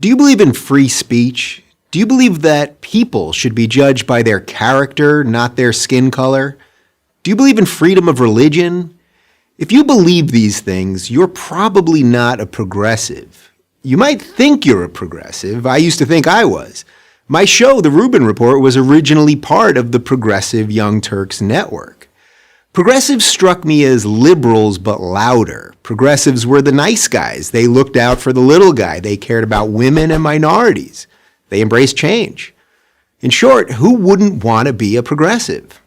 Do you believe in free speech? Do you believe that people should be judged by their character, not their skin color? Do you believe in freedom of religion? If you believe these things, you're probably not a progressive. You might think you're a progressive. I used to think I was. My show, The RUBIN Report, was originally part of the Progressive Young Turks network. Progressives struck me as liberals, but louder. Progressives were the nice guys. They looked out for the little guy. They cared about women and minorities. They embraced change. In short, who wouldn't want to be a progressive?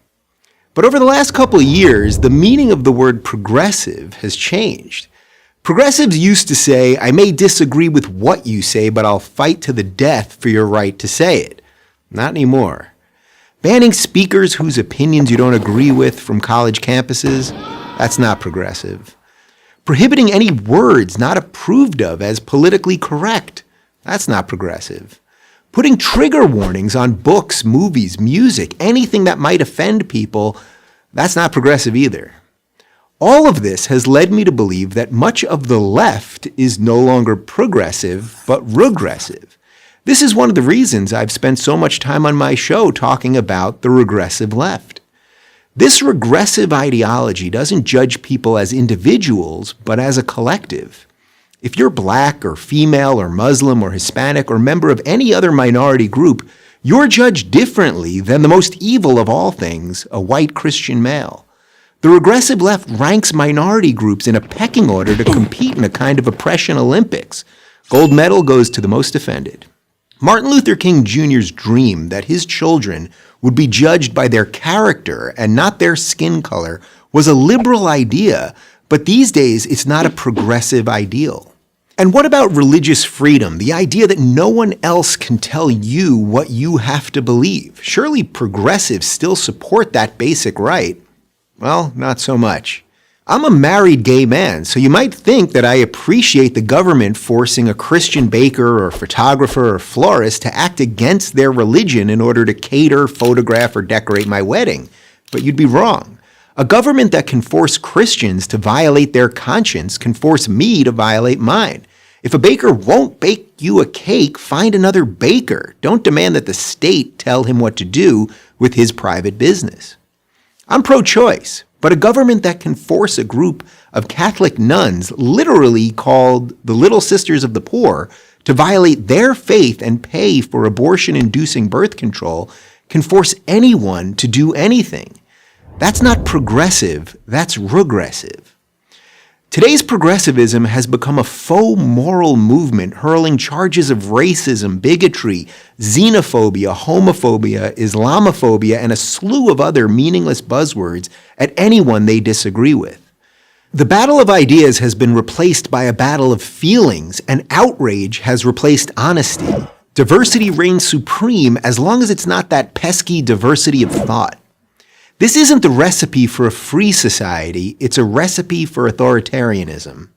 But over the last couple of years, the meaning of the word progressive has changed. Progressives used to say, I may disagree with what you say, but I'll fight to the death for your right to say it. Not anymore. Banning speakers whose opinions you don't agree with from college campuses, that's not progressive. Prohibiting any words not approved of as politically correct, that's not progressive. Putting trigger warnings on books, movies, music, anything that might offend people, that's not progressive either. All of this has led me to believe that much of the left is no longer progressive, but regressive. This is one of the reasons I've spent so much time on my show talking about the regressive left. This regressive ideology doesn't judge people as individuals, but as a collective. If you're black or female or Muslim or Hispanic or member of any other minority group, you're judged differently than the most evil of all things, a white Christian male. The regressive left ranks minority groups in a pecking order to compete in a kind of oppression Olympics. Gold medal goes to the most offended. Martin Luther King Jr.'s dream that his children would be judged by their character and not their skin color was a liberal idea, but these days it's not a progressive ideal. And what about religious freedom, the idea that no one else can tell you what you have to believe? Surely progressives still support that basic right. Well, not so much. I'm a married gay man, so you might think that I appreciate the government forcing a Christian baker or photographer or florist to act against their religion in order to cater, photograph, or decorate my wedding. But you'd be wrong. A government that can force Christians to violate their conscience can force me to violate mine. If a baker won't bake you a cake, find another baker. Don't demand that the state tell him what to do with his private business. I'm pro-choice, but a government that can force a group of Catholic nuns, literally called the Little Sisters of the Poor, to violate their faith and pay for abortion-inducing birth control can force anyone to do anything. That's not progressive, that's regressive. Today's progressivism has become a faux moral movement hurling charges of racism, bigotry, xenophobia, homophobia, Islamophobia, and a slew of other meaningless buzzwords at anyone they disagree with. The battle of ideas has been replaced by a battle of feelings, and outrage has replaced honesty. Diversity reigns supreme as long as it's not that pesky diversity of thought. This isn't the recipe for a free society, it's a recipe for authoritarianism.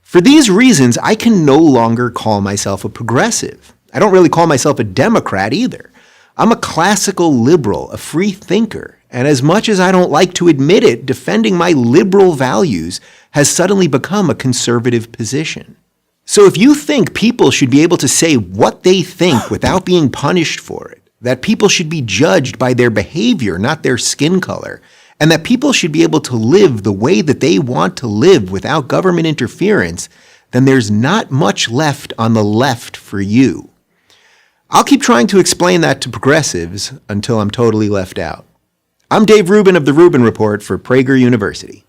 For these reasons, I can no longer call myself a progressive. I don't really call myself a Democrat either. I'm a classical liberal, a free thinker, and as much as I don't like to admit it, defending my liberal values has suddenly become a conservative position. So if you think people should be able to say what they think without being punished for it, that people should be judged by their behavior, not their skin color, and that people should be able to live the way that they want to live without government interference, then there's not much left on the left for you. I'll keep trying to explain that to progressives until I'm totally left out. I'm Dave Rubin of the RUBIN Report for Prager University.